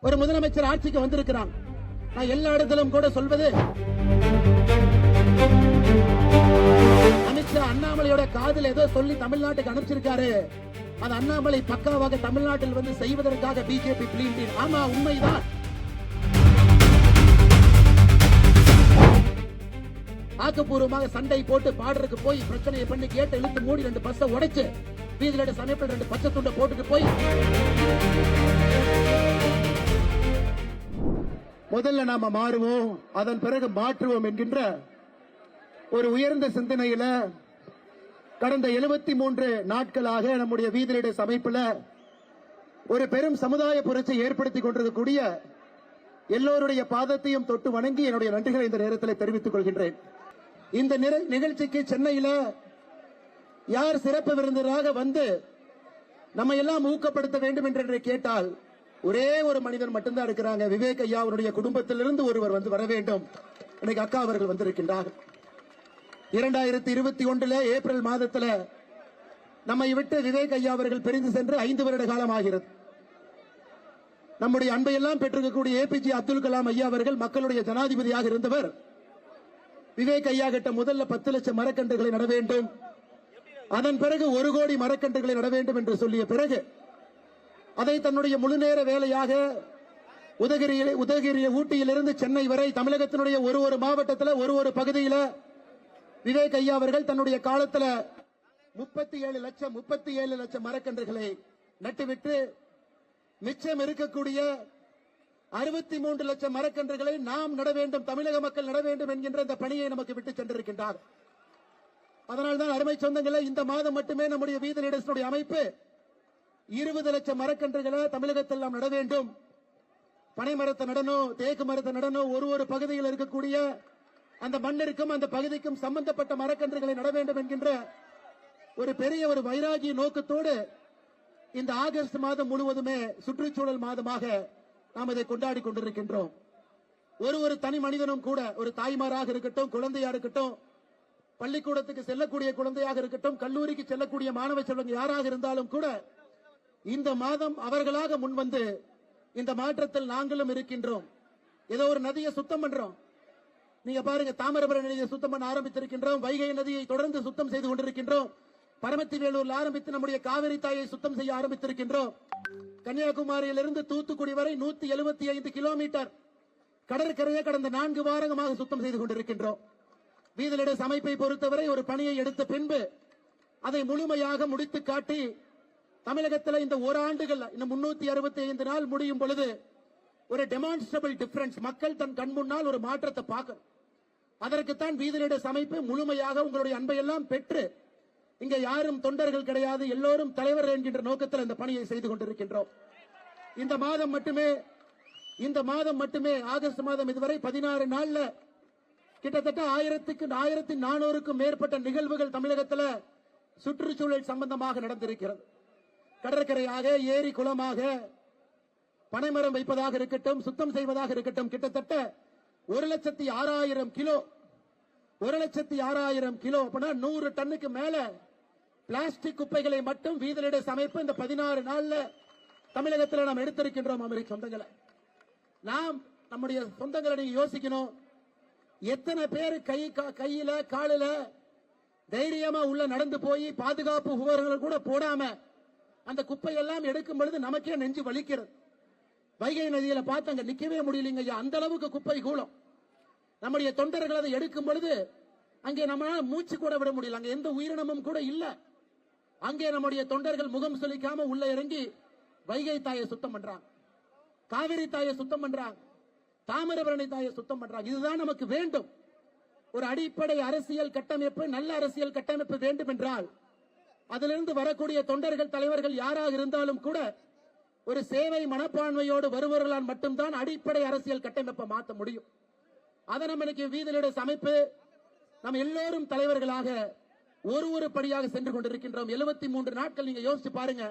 ஒரு முதலமைச்சர் ஆட்சிக்கு வந்திருக்கிறான். நான் எல்லா இடத்திலும் கூட சொல்வது, அமித்ஷா அண்ணாமலையோட காதில் ஏதோ சொல்லி தமிழ்நாட்டுக்கு அனுப்பிச்சிருக்காரு. அது அண்ணாமலை பக்காவாக தமிழ்நாட்டில் வந்து செய்வதற்காக பிஜேபி பிளீன். ஆமா, உண்மைதான். ஆக்கப்பூர்வமாக சண்டை போட்டு பாடுறதுக்கு போய் பிரச்சனையை பண்ணி கேட்டு இழுத்து மூடி 2 பஸ்ஸை உடைச்சு வீதியில சமயத்தில் 2 பச்சை துண்டை போட்டுட்டு போய் முதல்ல நாம மாறுவோம், அதன் பிறகு மாற்றுவோம் என்கின்ற ஒரு உயர்ந்த சிந்தனையில கடந்த 73 நாட்களாக நம்முடைய வீதியிட அமைப்புல ஒரு பெரும் சமுதாய புரட்சி ஏற்படுத்திக் கொண்டிருக்கக்கூடிய எல்லோருடைய பாதத்தையும் தொட்டு வணங்கி என்னுடைய நன்றிகளை இந்த நேரத்தில் தெரிவித்துக் கொள்கின்றேன். இந்த நிகழ்ச்சிக்கு சென்னையில யார் சிறப்பு விருந்தினராக வந்து நம்ம எல்லாம் ஊக்கப்படுத்த வேண்டும் என்று கேட்டால் ஒரே ஒரு மனிதன் மட்டும்தான் இருக்கிறாங்க. விவேக் ஐயா அவருடைய குடும்பத்திலிருந்து ஒருவர் வந்து வர வேண்டும். இன்னைக்கு அக்கா அவர்கள் வந்திருக்கின்றார். 2021 ஏப்ரல் மாதத்துல நம்மை விட்டு விவேக் ஐயா அவர்கள் பிரிந்து சென்று 5 வருட காலம் ஆகிறது. நம்முடைய அன்பையெல்லாம் பெற்றிருக்கக்கூடிய ஏபிஜே அப்துல் கலாம் ஐயா அவர்கள் மக்களுடைய ஜனாதிபதியாக இருந்தவர். விவேக் ஐயா கிட்ட முதல்ல 10 லட்சம் மரக்கன்றுகளை நட வேண்டும், அதன் பிறகு 1 கோடி மரக்கன்றுகளை நட வேண்டும் என்று சொல்லிய பிறகு அதை தன்னுடைய முழுநேர வேலையாக உதகரி ஊட்டியிலிருந்து சென்னை வரை தமிழகத்தினுடைய ஒரு மாவட்டத்தில் ஒரு பகுதியில் விவேக் ஐயா அவர்கள் தன்னுடைய காலத்தில் 37 லட்சம் மரக்கன்றுகளை நட்டுவிட்டு மிச்சம் இருக்கக்கூடிய 63 லட்சம் மரக்கன்றுகளை நாம் நட வேண்டும், தமிழக மக்கள் நட வேண்டும் என்கின்ற இந்த பணியை நமக்கு விட்டு சென்றிருக்கின்றார். அதனால்தான் அருமை சொந்தங்களே, இந்த மாதம் மட்டுமே நம்முடைய வீதி லீடர்ஸுடைய அமைப்பு 20 லட்சம் மரக்கன்றுகளை தமிழகத்தில் நாம் நட வேண்டும். பனை மரத்தை நடணும், தேக்கு மரத்தை நடணும், ஒரு பகுதியில் இருக்கக்கூடிய அந்த மண்ணிற்கும் அந்த பகுதிக்கும் சம்பந்தப்பட்ட மரக்கன்றுகளை நட வேண்டும் என்கின்ற ஒரு பெரிய ஒரு வைராகிய நோக்கத்தோடு இந்த ஆகஸ்ட் மாதம் முழுவதுமே சுற்றுச்சூழல் மாதமாக நாம் இதை கொண்டாடி கொண்டிருக்கின்றோம். ஒரு தனி மனிதனும் கூட, ஒரு தாய்மாராக இருக்கட்டும், குழந்தையா இருக்கட்டும், பள்ளிக்கூடத்துக்கு செல்லக்கூடிய குழந்தையாக இருக்கட்டும், கல்லூரிக்கு செல்லக்கூடிய மாணவ செல்வங்கள் யாராக இருந்தாலும் கூட இந்த மாதம் அவர்களாக முன்வந்து இந்த மாற்றத்தில் நாங்களும் இருக்கின்றோம். ஏதோ ஒரு நதியை சுத்தம் பண்றோம். நீங்க பாருங்க, தாமிரபரணி நதியை சுத்தம் பண்ண ஆரம்பித்திருக்கின்றோம். வைகை நதியை தொடர்ந்து சுத்தம் செய்து கொண்டிருக்கின்றோம். பரமத்தி வேலூர்ல ஆரம்பித்து நம்முடைய காவிரி தாயை சுத்தம் செய்ய ஆரம்பித்திருக்கின்றோம். கன்னியாகுமரியிலிருந்து தூத்துக்குடி வரை 175 கிலோமீட்டர் கடற்கரையை கடந்த 4 வாரங்களாக சுத்தம் செய்து கொண்டிருக்கின்றோம். வீதிலிட அமைப்பை பொறுத்தவரை ஒரு பணியை எடுத்த பின்பு அதை முழுமையாக முடித்து காட்டி தமிழகத்தில் இந்த ஓராண்டுகள் இன்னும் 365 நாள் முடியும் பொழுது ஒரு டெமான்ஸ்ட்ரபிள் டிஃபரன்ஸ், மக்கள் தன் கண் முன்னால் ஒரு மாற்றத்தை பார்க்கணும். அதற்குத்தான் வீதிலிட அமைப்பு முழுமையாக உங்களுடைய அன்பையெல்லாம் பெற்று, இங்க யாரும் தொண்டர்கள் கிடையாது, எல்லோரும் தலைவர் என்கின்ற நோக்கத்தில் இந்த பணியை செய்து கொண்டிருக்கின்றோம். இந்த மாதம் மட்டுமே ஆகஸ்ட் மாதம் இதுவரை 16 நாள்ல கிட்டத்தட்ட 1400க்கும் மேற்பட்ட நிகழ்வுகள் தமிழகத்தில் சுற்றுச்சூழல் சம்பந்தமாக நடந்திருக்கிறது. கடற்கரையாக, ஏரி குளமாக, பனைமரம் வைப்பதாக இருக்கட்டும், சுத்தம் செய்வதாக இருக்கட்டும், கிட்டத்தட்ட 1,06,000 கிலோ 1,06,000 கிலோ 100 டன்னுக்கு மேல பிளாஸ்டிக் குப்பைகளை மட்டும் வீதிலிட அமைப்பு இந்த 16 நாள்ல தமிழகத்தில் நாம் எடுத்திருக்கின்றோம். அமெரிக்க சொந்தங்களை, நாம் நம்முடைய சொந்தங்களை நீங்க யோசிக்கணும். எத்தனை பேர் கையில காலில தைரியமா உள்ள நடந்து போய் பாதுகாப்பு உபகரணங்கள் கூட போடாம அந்த குப்பையெல்லாம் எடுக்கும் பொழுது நமக்கே நெஞ்சு வலிக்கிறது. வைகை நதியில பார்த்து அங்க நிக்கவே முடியலங்க, அந்த அளவுக்கு குப்பை கூலம். நம்முடைய தொண்டர்கள் அதை எடுக்கும் பொழுது அங்கே நம்மளால மூச்சு கூட விட முடியல, அங்க எந்த உயிரினமும் கூட இல்ல. அங்கே நம்முடைய தொண்டர்கள் முகம் சொலிக்காம உள்ள இறங்கி வைகை தாயை சுத்தம் பண்றாங்க, காவிரி தாயை சுத்தம் பண்றாங்க, தாமிரபரணி தாயை சுத்தம் பண்றாங்க. இதுதான் நமக்கு வேண்டும். ஒரு அடிப்படை அரசியல் கட்டமைப்பு, நல்ல அரசியல் கட்டமைப்பு வேண்டும் என்றால் அதிலிருந்து வரக்கூடிய தொண்டர்கள், தலைவர்கள் யாராக இருந்தாலும் கூட ஒரு சேவை மனப்பான்மையோடு வருவர்களால் மட்டும்தான் அடிப்படை அரசியல் கட்டமைப்பை மாற்ற முடியும். அதை நம்ம இன்னைக்கு வீதிலிட அமைப்பு நம்ம எல்லோரும் தலைவர்களாக ஒரு படியாக சென்று கொண்டிருக்கின்றோம். 73 நாட்கள் நீங்க யோசிச்சு பாருங்க,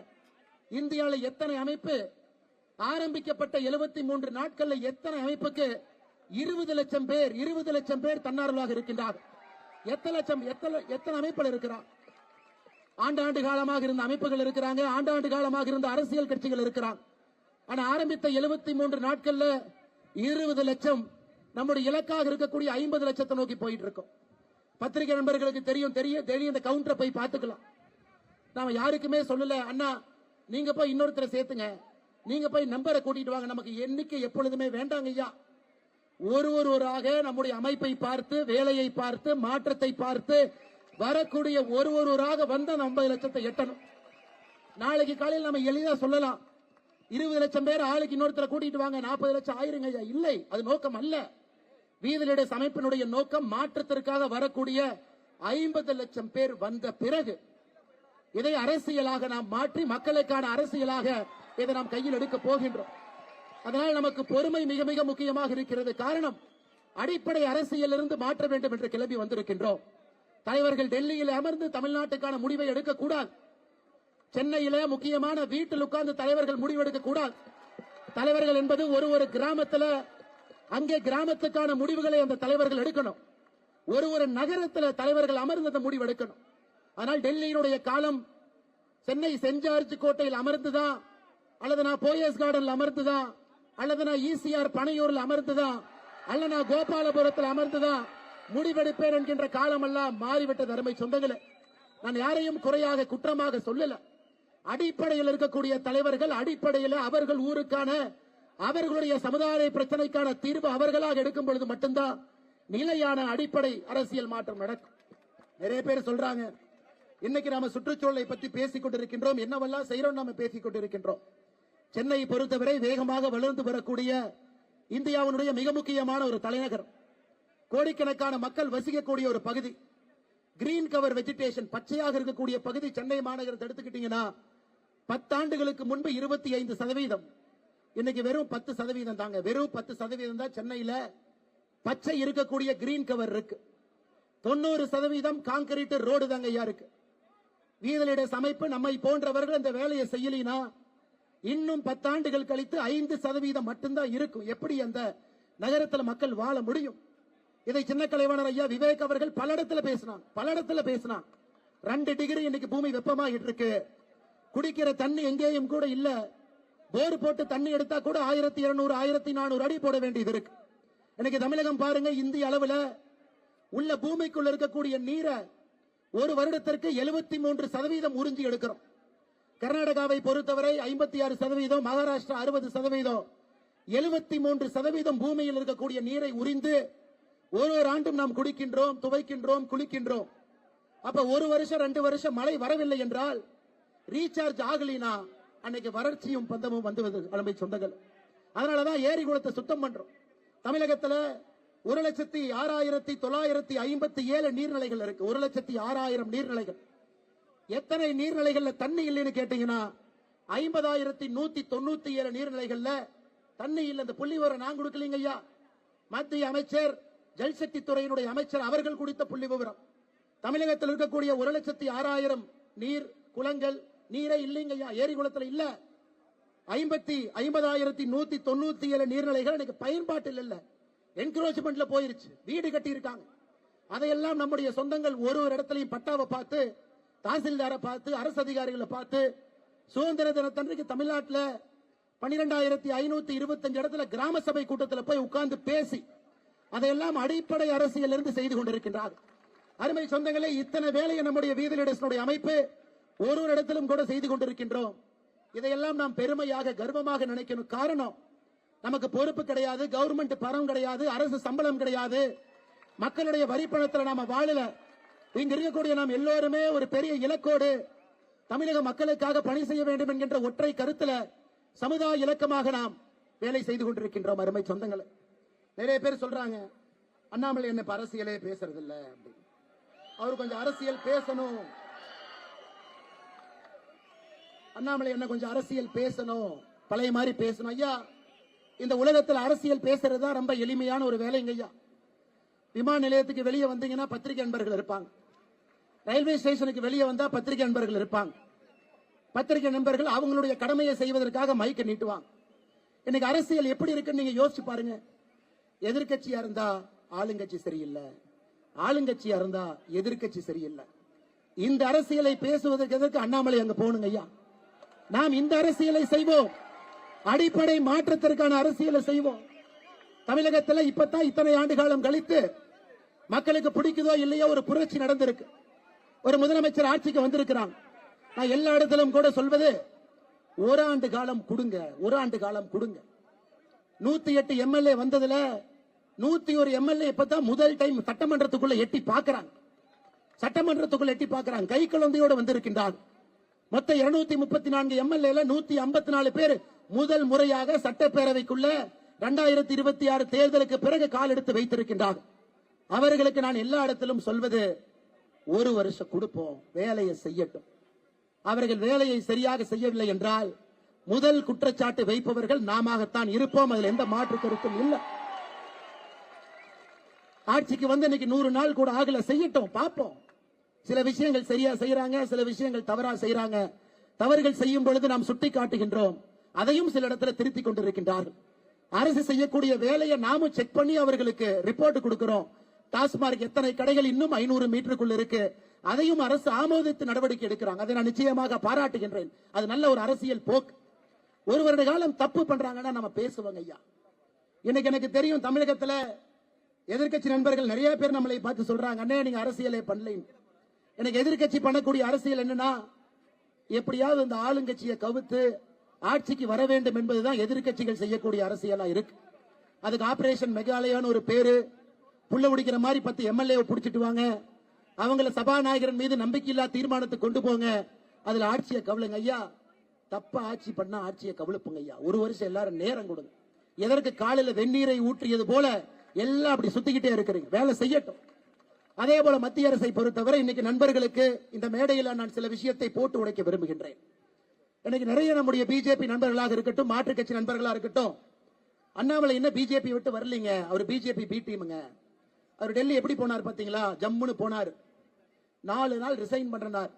இந்தியாவில் எத்தனை அமைப்பு ஆரம்பிக்கப்பட்ட 73 நாட்கள்ல எத்தனை அமைப்புக்கு 20 லட்சம் பேர் தன்னார்வலாக இருக்கின்றார். எத்தனை அமைப்புகள் இருக்கிறார்? ஆண்டாண்டு காலமாக இருந்த அமைப்புகள் இருக்கிறாங்க, ஆண்டாண்டு காலமாக இருந்த அரசியல் கட்சிகள் இருக்கிறாங்க. ஆனா ஆரம்பித்த 73 நாட்கள்ல 20 லட்சம் நம்முடைய இலக்காக இருக்கக்கூடிய 50 லட்சத்தை நோக்கி போயிட்டு இருக்கோம். பத்திரிகை நண்பர்களுக்கு தெரியும் இந்த கவுண்டரை போய் பார்த்துக்கலாம். நாம யாருக்குமே சொல்லல, அண்ணா நீங்க போய் இன்னொருத்தரை சேர்த்துங்க, நீங்க போய் நம்பரை கூட்டிட்டு வாங்க, நமக்கு எண்ணிக்கை எப்பொழுதுமே வேண்டாங்க ஐயா. ஒருவராக நம்முடைய அமைப்பை பார்த்து, வேலையை பார்த்து, மாற்றத்தை பார்த்து வரக்கூடிய ஒருவராக வந்த 50 லட்சத்தை எட்டணும். நாளைக்கு காலையில் நம்ம எளிதா சொல்லலாம், 20 லட்சம் பேர் ஆளுக்கு இன்னொருத்தரை கூட்டிட்டு வாங்க, 40 லட்சம் ஆயிருங்க ஐயா. இல்லை, அது நோக்கம் அல்ல. வீதிலிட அமைப்பினுடைய நோக்கம் மாற்றத்திற்காக வரக்கூடிய 50 லட்சம் பேர் வந்த பிறகு இதை அரசியலாக நாம் மாற்றி மக்களுக்கான அரசியலாக இதை நாம் கையில் எடுக்க போகின்றோம். அதனால் நமக்கு பொறுமை மிக மிக முக்கியமாக இருக்கிறது. காரணம், அடிப்படை அரசியல் இருந்து மாற்ற வேண்டும் என்று கிளம்பி வந்திருக்கின்றோம். தலைவர்கள் டெல்லியில் அமர்ந்து தமிழ்நாட்டுக்கான முடிவை எடுக்கக்கூடாது. சென்னையில முக்கியமான வீட்டில் உட்கார்ந்து தலைவர்கள் முடிவெடுக்க கூடாது. தலைவர்கள் என்பது ஒரு கிராமத்தில், அங்கே கிராமத்துக்கான முடிவுகளை அந்த தலைவர்கள் எடுக்கணும். ஒரு நகரத்தில் தலைவர்கள் அமர்ந்து அந்த முடிவு எடுக்கணும். ஆனால் டெல்லியினுடைய காலம் சென்னை சென்ட் ஜார்ஜ் கோட்டையில் அமர்ந்துதான், அல்லது நான் போயஸ் கார்டன்ல அமர்ந்துதான், அல்லது நான் ஈசிஆர் பனையூர்ல அமர்ந்துதான், அல்லது நான் கோபாலபுரத்தில் அமர்ந்துதான் முடிவெடுப்பேன் என்கின்ற காலம் எல்லாம் மாறிவிட்டது. அருமை சொந்தங்களே, நான் யாரையும் குறையாக குற்றமாக சொல்லல. அடிப்படையில் இருக்கக்கூடிய தலைவர்கள் அடிப்படையில் அவர்கள் ஊருக்கான அவர்களுடைய சமுதாய பிரச்சனைக்கான தீர்வு அவர்களாக எடுக்கும் பொழுது மட்டும்தான் நிலையான அடிப்படை அரசியல் மாற்றம் நடக்கும். நிறைய பேர் சொல்றாங்க, இன்னைக்கு நாம சுற்றுச்சூழலை பற்றி பேசிக் கொண்டிருக்கின்றோம், என்னவெல்லாம் செய்யறோம் நாம பேசிக் கொண்டிருக்கின்றோம். சென்னை பொறுத்தவரை வேகமாக வளர்ந்து வரக்கூடிய இந்தியாவினுடைய மிக முக்கியமான ஒரு தலைநகர், கோடிக்கணக்கான மக்கள் வசிக்கக்கூடிய ஒரு பகுதி, கிரீன் கவர் வெஜிடேஷன் பச்சையாக இருக்கக்கூடிய பகுதி சென்னை மாநகரத்தை எடுத்துக்கிட்டீங்கன்னா 10 ஆண்டுகளுக்கு முன்பு 25%, இன்னைக்கு வெறும் 10% தாங்க. வெறும் 10% தான் சென்னையில பச்சை இருக்கக்கூடிய கிரீன் கவர் இருக்கு. 90% கான்கிரீட் ரோடு தாங்க ஐயா இருக்கு. வீதலிட அமைப்பு நம்மை போன்றவர்கள் அந்த வேலையை செய்யலினா இன்னும் 10 ஆண்டுகள் கழித்து 5% மட்டும்தான் இருக்கும். எப்படி அந்த நகரத்தில் மக்கள் வாழ முடியும்? இதை சின்ன கலைவாணர் ஐயா விவேக் அவர்கள் பல இடத்துல பேசினான். 2 டிகிரி இன்னைக்கு பூமி வெப்பமாகிட்டு இருக்கு. குடிக்கிற தண்ணி எங்கேயும் கூட இல்ல. போர் போட்டு தண்ணி எடுத்தா கூட 1200 1400 அடி போட வேண்டியது இருக்கு. இன்னைக்கு தமிழகம் பாருங்க, இந்திய அளவுல உள்ள பூமிக்குள்ள இருக்கக்கூடிய நீரை ஒரு வருடத்திற்கு 73% உறிஞ்சி எடுக்கிறோம். கர்நாடகாவை பொறுத்தவரை 56%, மகாராஷ்டிரா 60%, 73% பூமியில் இருக்கக்கூடிய நீரை உறிந்து ஒரு ஆண்டும் நாம் குடிக்கின்றோம், துவைக்கின்றோம், குளிக்கின்றோம். அப்ப 1 வருஷம் 2 வருஷம் மழை வரவில்லை என்றால் ரீசார்ஜ் ஆகலினா அன்னைக்கு வறட்சியும் பந்தமும் வந்துவது அருமை சொந்தங்கள். அதனாலதான் ஏரி குளத்தை சுத்தம் பண்றோம். தமிழகத்துல 1,06,957 நீர்நிலைகள் இருக்கு. 1,06,000 நீர்நிலைகள். எத்தனை நீர்நிலைகள்ல தண்ணி இல்லைன்னு கேட்டீங்கன்னா 50,197 நீர்நிலைகள்ல தண்ணி இல்லை. இந்த புள்ளி விவரம் நான் கொடுக்கலீங்க ஐயா, மத்திய அமைச்சர் ஜல்சக்தி துறையினுடைய அமைச்சர் அவர்கள் கொடுத்த புள்ளி விவரம். தமிழகத்தில் இருக்கக்கூடிய 1,06,000 நீர் குளங்கள் நீரே இல்லைங்க ஐயா, ஏரி குளத்துல இல்ல. 50,197 நீர்நிலைகள் எனக்கு பயன்பாட்டில் இல்ல, என்க்ரோச்மெண்ட்ல போயிருச்சு, வீடு கட்டி இருக்காங்க. அதையெல்லாம் நம்முடைய சொந்தங்கள் ஒரு இடத்துலையும் பட்டாவை பார்த்து, தாசில்தாரை பார்த்து, அரசு அதிகாரிகளை பார்த்து, சுதந்திர தினத்தன்றைக்கு தமிழ்நாட்டில் 12,525 இடத்துல கிராம சபை கூட்டத்தில் போய் உட்கார்ந்து பேசி அதையெல்லாம் அடிப்படை அரசியல் இருந்து செய்து கொண்டிருக்கின்றார். அருமை சொந்தங்களே, இத்தனை வேலையை நம்முடைய வீதிலிடேஷனுடைய அமைப்பு ஒரு இடத்திலும் கூட செய்து கொண்டிருக்கின்றோம். இதையெல்லாம் நாம் பெருமையாக கர்வமாக நினைக்கணும். காரணம், நமக்கு பொறுப்பு கிடையாது, கவர்மெண்ட் பணம் கிடையாது, அரசு சம்பளம் கிடையாது, மக்களுடைய வரிப்பணத்தில் நாம வாழல. இங்க இருக்கக்கூடிய நாம் எல்லோருமே ஒரு பெரிய இலக்கோடு தமிழக மக்களுக்காக பணி செய்ய வேண்டும் என்கின்ற ஒற்றை கருத்துல சமுதாய இலக்கமாக நாம் வேலை செய்து கொண்டிருக்கின்றோம். அருமை சொந்தங்களை, நிறைய பேர் சொல்றாங்க, அண்ணாமலை என்ன அரசியலே பேசுறது இல்ல, அவர் கொஞ்சம் அரசியல் பேசணும், அண்ணாமலை என்ன கொஞ்சம் அரசியல் பேசணும், பழைய மாதிரி பேசணும். ஐயா, இந்த உலகத்தில் அரசியல் பேசுறது தான் ரொம்ப எளிமையான ஒரு வேலைங்க ஐயா. விமான நிலையத்துக்கு வெளியே வந்தீங்கன்னா பத்திரிகை நண்பர்கள் இருப்பாங்க, ரயில்வே ஸ்டேஷனுக்கு வெளியே வந்தா பத்திரிகை நண்பர்கள் இருப்பாங்க. பத்திரிகை நண்பர்கள் அவங்களுடைய கடமையை செய்வதற்காக மைக்க நீட்டுவாங்க. இன்னைக்கு அரசியல் எப்படி இருக்குன்னு நீங்க யோசிச்சு பாருங்க. எதிர்கட்சியா இருந்தா ஆளுங்கட்சி சரியில்லை, ஆளுங்கட்சியா இருந்தா எதிர்கட்சி சரியில்லை. இந்த அரசியலை பேசுவதற்கு எதற்கு அண்ணாமலை அங்க போகணுங்க ஐயா? நாம் இந்த அரசியலை செய்வோம். அடிப்படை மாற்றத்திற்கான அரசியலை செய்வோம். தமிழகத்தில் இப்பதான் இத்தனை ஆண்டு காலம் கழித்து மக்களுக்கு பிடிக்குதோ இல்லையோ ஒரு புரட்சி நடந்திருக்கு. ஒரு முதலமைச்சர் ஆட்சிக்கு வந்திருக்கிறாங்க. நான் எல்லா இடத்திலும் கூட சொல்வது, ஒரு ஆண்டு காலம் கொடுங்க, ஒரு ஆண்டு காலம் கொடுங்க. 108 எம்எல்ஏ வந்ததுல 101 எம்எல்ஏ இப்பதான் முதல் டைம் சட்டமன்றத்துக்குள்ள எட்டி பார்க்கிறாங்க. சட்டமன்றத்துக்குள்ள எட்டி பார்க்கிறாங்க. கை குழந்தையோடு வந்திருக்கின்றார். மொத்த 234 எம்எல்ஏ 154 பேர் முதல் முறையாக சட்டப்பேரவைக்குள்ள 2026 தேர்தலுக்கு பிறகு கால் எடுத்து வைத்திருக்கின்றார். அவர்களுக்கு நான் எல்லா இடத்திலும் சொல்வது, ஒரு வருஷம் கொடுப்போம், வேலையை செய்யட்டும். அவர்கள் வேலையை சரியாக செய்யவில்லை என்றால் முதல் குற்றச்சாட்டு வைப்பவர்கள் நாமத்தான் இருப்போம். அதில் எந்த மாற்று கருத்தும் இல்லை. ஆட்சிக்கு வந்து இன்னைக்கு 100 நாள் கூட ஆகல, செய்யட்டும், பார்ப்போம். சில விஷயங்கள் சரியா செய்யறாங்க, சில விஷயங்கள் தவறா செய்யறாங்க. தவறுகள் செய்யும் பொழுது நாம் சுட்டி காட்டுகின்றோம். அதையும் சில இடத்துல திருத்திக் கொண்டிருக்கின்றார்கள். அரசு செய்யக்கூடிய வேலையை நாமும் செக் பண்ணி அவர்களுக்கு ரிப்போர்ட் கொடுக்கிறோம். டாஸ்மார்க் எத்தனை கடைகள் இன்னும் 500 மீட்டருக்குள் இருக்கு, அதையும் அரசு ஆமோதித்து நடவடிக்கை எடுக்கிறாங்க. அதை நான் நிச்சயமாக பாராட்டுகின்றேன். அது நல்ல ஒரு அரசியல் போக்கு. ஒரு வருட காலம் தப்பு பண்றாங்கன்னா நம்ம பேசுவாங்க ஐயா. இன்னைக்கு எனக்கு தெரியும், தமிழகத்துல எதிர்க்கட்சி நண்பர்கள் நிறைய பேர் நம்மளை பார்த்து சொல்றாங்க, அண்ணே நீங்க அரசியலே பண்ணல. எனக்கு எதிர்க்கட்சி பண்ணக்கூடிய அரசியல் என்னன்னா, எப்படியாவது இந்த ஆளுங்கட்சியை கவுத்து ஆட்சிக்கு வர வேண்டும் என்பதுதான் எதிர்க்கட்சிகள் செய்யக்கூடிய அரசியலா இருக்கு. அதுக்கு ஆபரேஷன் மெகாலயான்னு ஒரு பேரு, புள்ள உடிக்கிற மாதிரி 10 எம்எல்ஏ புடிச்சிட்டு வாங்க, அவங்கள சபாநாயகரின் மீது நம்பிக்கையில்லா தீர்மானத்தை கொண்டு போங்க, அதுல ஆட்சியை கவலுங்க ஐயா. தப்பா ஆட்சி பண்ணா ஆட்சியை கவலுப்புங்க ஐயா. ஒரு வருஷம் எல்லாரும் நேரம் கொடுங்க. எதற்கு காலையில வெந்நீரை ஊற்றியது போல எல்லாம் அப்படி சுத்திக்கிட்டே இருக்கிறீங்க, வேலை செய்யட்டும். அதே போல மத்திய அரசை பொறுத்தவரை இன்னைக்கு நண்பர்களுக்கு இந்த மேடையில் நான் சில விஷயத்தை போட்டு உடைக்க விரும்புகின்றேன். இன்னைக்கு நிறைய நம்முடைய பிஜேபி நண்பர்களாக இருக்கட்டும், மாற்றுக் கட்சி நண்பர்களாக இருக்கட்டும், அண்ணாமலை என்ன பிஜேபி விட்டு வரலீங்க, அவர் பிஜேபி பி டீமுங்க. அவர் டெல்லி எப்படி போனார் பாத்தீங்களா, ஜம்முன்னு போனார். 4 நாள் ரிசைன் பண்றார்.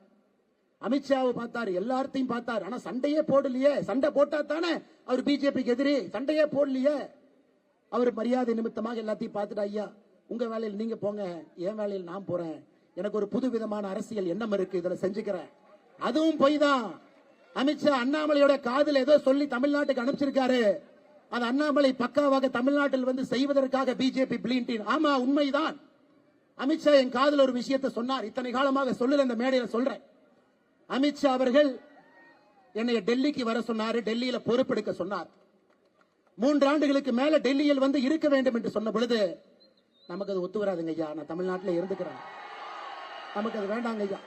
அமித்ஷாவை பார்த்தாரு, எல்லாத்தையும் பார்த்தாரு. ஆனா சண்டையே போடலையே. சண்டை போட்டா தானே அவர் பிஜேபிக்கு எதிரி. சண்டையே போடலையே. அவர் மரியாதை நிமித்தமாக எல்லாத்தையும் பார்த்துட்டு, ஐயா உங்க வேலையில் நீங்க போங்க, என் வேலையில் நான் போறேன், எனக்கு ஒரு புது விதமான அரசியல் எண்ணம் இருக்கு, இதுல செஞ்சுக்கிறேன். அதுவும் போய் தான். அமித்ஷா அண்ணாமலையோட காதல் ஏதோ சொல்லி தமிழ்நாட்டுக்கு அனுப்பிச்சிருக்காரு. அது அண்ணாமலை பக்காவாக தமிழ்நாட்டில் வந்து செய்வதற்காக பிஜேபி பிளீன்டின். ஆமா, உண்மைதான். அமித்ஷா என் காதல் ஒரு விஷயத்தை சொன்னார், இத்தனை காலமாக சொல்லல, இந்த மேடையில் சொல்றேன். அமித்ஷா அவர்கள் என்னை டெல்லிக்கு வர சொன்னாரு, டெல்லியில பொறுப்பெடுக்க சொன்னார். 3 ஆண்டுகளுக்கு மேல டெல்லியில் வந்து இருக்க வேண்டும் என்று சொன்ன பொழுது நமக்கு அது ஒத்து வராதுங்க ஐயா, நான் தமிழ்நாட்டில் இருந்துக்கிறேன், நமக்கு அது வேண்டாங்க ஐயா.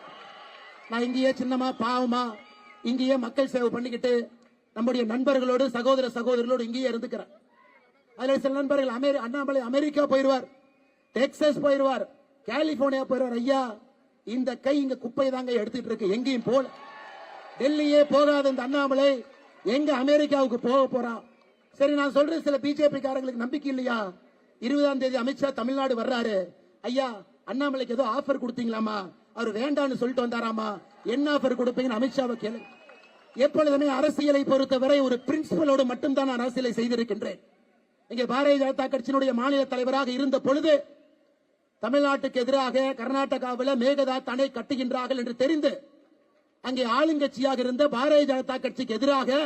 நான் இங்கேயே சின்னமா பாவமா இங்கேயே மக்கள் சேவை பண்ணிக்கிட்டு நம்முடைய நண்பர்களோடு சகோதர சகோதரிகளோடு இங்கேயே இருந்துக்கிறேன். அதுல சில நண்பர்கள் அண்ணாமலை அமெரிக்கா போயிருவார், டெக்சாஸ் போயிருவார், கலிபோர்னியா போயிருவார். ஐயா இந்த கை இங்க குப்பை தாங்க எடுத்துட்டு இருக்கு, எங்கேயும் போல. டெல்லியே போகாத இந்த அண்ணாமலை எங்க அமெரிக்காவுக்கு போக போறான்? சரி, நான் சொல்றேன், சில பிஜேபி காரங்களுக்கு நம்பிக்கை இல்லையா? 20ஆம் தேதி அமித்ஷா தமிழ்நாடு வர்றாரு. ஐயா அண்ணாமலைக்கு ஏதோ ஆஃபர் கொடுத்தீங்களாமா? அவர் வேண்டான்னு சொல்லிட்டு வந்தாராமா? என்ன ஆஃபர் கொடுப்பீங்கன்னு அமித்ஷாவை கேளு. எப்பொழுதுமே அரசியலை பொறுத்தவரை ஒரு பிரின்சிபலோடு மட்டும்தான் நான் அரசியலை செய்திருக்கின்றேன். இங்கே பாரதிய ஜனதா கட்சியினுடைய மாநில தலைவராக இருந்த பொழுது தமிழ்நாட்டுக்கு எதிராக கர்நாடகாவில் மேகதாது அணை கட்டுகின்றார்கள் என்று தெரிந்து அங்கே ஆளுங்கட்சியாக இருந்த பாரதிய ஜனதா கட்சிக்கு எதிராக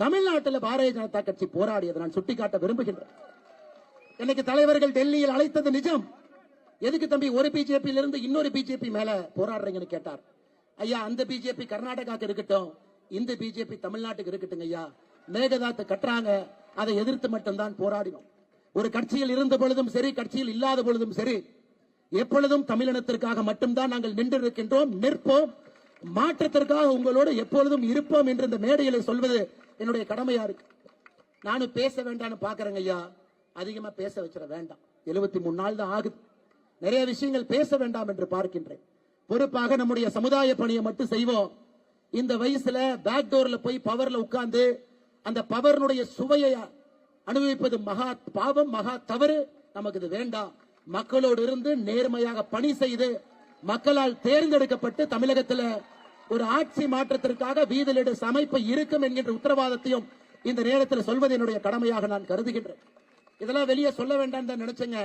தமிழ்நாட்டில் பாரதிய ஜனதா கட்சி போராடியதை நான் சுட்டிக்காட்ட விரும்புகின்றேன். இன்னைக்கு தலைவர்கள் டெல்லியில் அழைத்தது நிஜம். எதுக்கு தம்பி ஒரு பிஜேபியில இருந்து இன்னொரு பிஜேபி மேல போராடுறீங்கன்னு கேட்டார். ஐயா அந்த பிஜேபி கர்நாடகாக்கு இருக்கட்டும், இந்த பிஜேபி தமிழ்நாட்டுக்கு இருக்கட்டும் ஐயா. மேகதாத்தை கட்டுறாங்க, அதை எதிர்த்து மட்டும்தான் போராடினோம். ஒரு கட்சியில் இருந்த பொழுதும் சரி, கட்சியில் இல்லாத பொழுதும் சரி, எப்பொழுதும் தமிழினத்திற்காக மட்டும்தான் நாங்கள் நின்றிருக்கின்றோம், நிற்போம். மாற்றத்திற்காக உங்களோடு எப்பொழுதும் இருப்போம் என்று இந்த மேடையில் சொல்வது என்னுடைய கடமையா இருக்கு. நானும் பேச வேண்டாம்னு பாக்குறேங்க ஐயா, அதிகமா பேச வச்சிட வேண்டாம். 73 நாள் தான் ஆகுது, நிறைய விஷயங்கள் பேச வேண்டாம் என்று பார்க்கின்றேன். பொறுப்பாக நம்முடைய சமுதாய பணியை மட்டும் செய்வோம். இந்த வயசுல பேக்டோர்ல போய் பவர்ல உட்கார்ந்து அந்த பவர்னுடைய சுவையை அனுபவிப்பது மகா பாவம், மகா தவறு. நமக்கு இது வேண்டாம். மக்களோடு இருந்து நேர்மையாக பணி செய்து மக்களால் தேர்ந்தெடுக்கப்பட்டு தமிழகத்தில் ஒரு ஆட்சி மாற்றத்திற்காக வீதிலிடு அமைப்பு இருக்கும் என்கின்ற உத்தரவாதத்தையும் இந்த நேரத்தில் சொல்வது என்னுடைய கடமையாக நான் கருதுகின்றேன். இதெல்லாம் வெளியே சொல்ல வேண்டாம் தான் நினைச்சேங்க.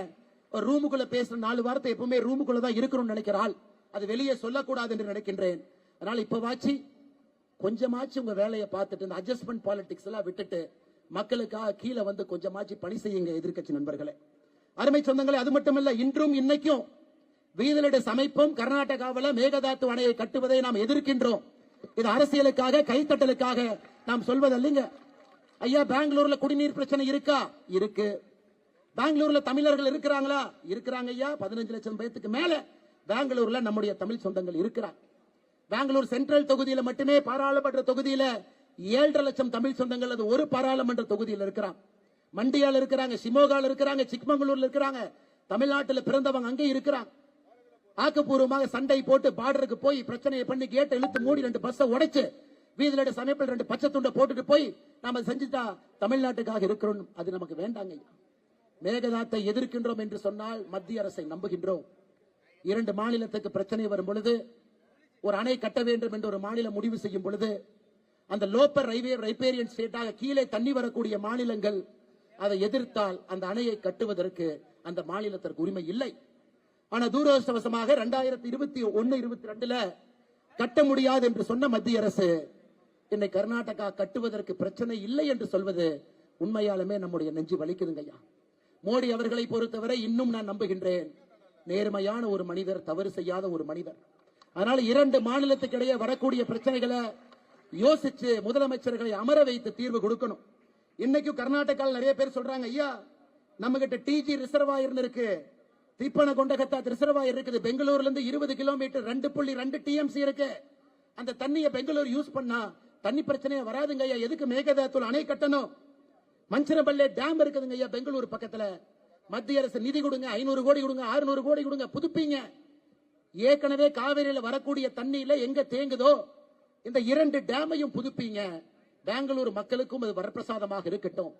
ஒரு ரூமுக்குள்ள பேசுற 4 வார்த்தை எப்பவுமே ரூமுக்குள்ள தான் இருக்கணும்னு நினைக்கிறாள், அது வெளியே சொல்லக்கூடாது என்று நினைக்கின்றேன். அதனால இப்ப வாச்சி கொஞ்சமாச்சும் உங்க வேலையை பார்த்துட்டு இந்த அட்ஜஸ்ட்மெண்ட் பாலிடிக்ஸ் எல்லாம் விட்டுட்டு மக்களுக்காக கீழே வந்து கொஞ்சமாச்சு பணி செய்யுங்க எதிர்க்கட்சி நண்பர்களே. அருமை சொந்தங்களே, அது மட்டுமல்ல, இன்றும் இன்னைக்கும் வீதலடி சமைப்பும் கர்நாடகாவில் மேகதாத்து அணையை கட்டுவதை நாம் எதிர்க்கின்றோம். இது அரசியலுக்காக கைத்தட்டலுக்காக நாம் சொல்வதல்லைங்க ஐயா. பெங்களூர்ல குடிநீர் பிரச்சனை இருக்கா? இருக்கு. பெங்களூர்ல தமிழர்கள் இருக்கிறாங்களா? இருக்கிறாங்க ஐயா. 15 லட்சம் பேருக்கு மேல பெங்களூர்ல நம்முடைய தமிழ் சொந்தங்கள் இருக்கிறாங்க. பெங்களூர் சென்ட்ரல் தொகுதியில மட்டுமே பாராளுமன்ற தொகுதியில 7.5 லட்சம் தமிழ் சொந்தங்கள் அது ஒரு பாராளுமன்ற தொகுதியில் இருக்கிறாங்க. மண்டியால இருக்கிறாங்க, சிமோகால இருக்கிறாங்க, சிக்மங்களூர்ல இருக்கிறாங்க. தமிழ்நாட்டில் பிறந்தவங்க அங்கே இருக்கிறாங்க. ஆக்கப்பூர்வமாக சண்டை போட்டு பார்டருக்கு போய் பிரச்சனையை பண்ணி கேட்டை இழுத்து மூடி 2 பஸ்ஸை உடைச்சு வீதியில சமைப்பில் 2 பச்சை துண்டை போட்டுட்டு போய் நாம செஞ்சுட்டா தமிழ்நாட்டுக்காக இருக்கிறோம். அது நமக்கு வேண்டாங்க. மேகதாத்தை எதிர்க்கின்றோம் என்று சொன்னால் மத்திய அரசை நம்புகின்றோம். 2 மாநிலத்துக்கு பிரச்சனை வரும் பொழுது ஒரு அணை கட்ட வேண்டும் என்று ஒரு மாநிலம் முடிவு செய்யும் பொழுது அந்த லோப்பர் ரைபேரியன் ஸ்டேட்டாக கீழே தண்ணி வரக்கூடிய மாநிலங்கள் அதை எதிர்த்தால் அந்த அணையை கட்டுவதற்கு அந்த மாநிலத்திற்கு உரிமை இல்லை. ஆனா துரதிருஷ்டவசமாக 2021-22 கட்ட முடியாது என்று சொன்ன மத்திய அரசு இன்னை கர்நாடகா கட்டுவதற்கு பிரச்சனை இல்லை என்று சொல்வது உண்மையாலுமே நம்முடைய நெஞ்சு வலிக்குதுங்க ஐயா. மோடி அவர்களை பொறுத்தவரை இன்னும் நான் நம்புகின்றேன், நேர்மையான ஒரு மனிதர், தவறு செய்யாத ஒரு மனிதர். அதனால 2 மாநிலத்துக்கு இடையே வரக்கூடிய பிரச்சனைகளை யோசிச்சு முதலமைச்சர்களை அமர வைத்து தீர்வு கொடுக்கணும். இன்னைக்கும் கர்நாடகாவில் நிறைய பேர் சொல்றாங்க ஐயா, நம்ம கிட்ட டிஜி ரிசர்வாயர் இருக்கு, திப்பன கொண்டகத்தா ரிசர்வாயர் இருக்குது, பெங்களூர்ல இருந்து 20 கிலோமீட்டர் 2.2 டிஎம்சி இருக்கு. அந்த தண்ணியை பெங்களூர் யூஸ் பண்ணா தண்ணி பிரச்சனையே வராதுங்க ஐயா. எதுக்கு மேகதாத்துல அணை கட்டணும்? மஞ்சனபல்லே டேம் இருக்குதுங்க ஐயா பெங்களூர் பக்கத்துல. மத்திய அரசு நிதி கொடுங்க, 500 கோடி கொடுங்க, 600 கோடி கொடுங்க, புதுப்பீங்க. ஏற்கனவே காவிரியில வரக்கூடிய தண்ணியில எங்க தேங்குதோ இந்த 2 டேமையும் புதுப்பீங்க. பெங்களூர் மக்களுக்கும் அது வரப்பிரசாதமாக இருக்கட்டும்.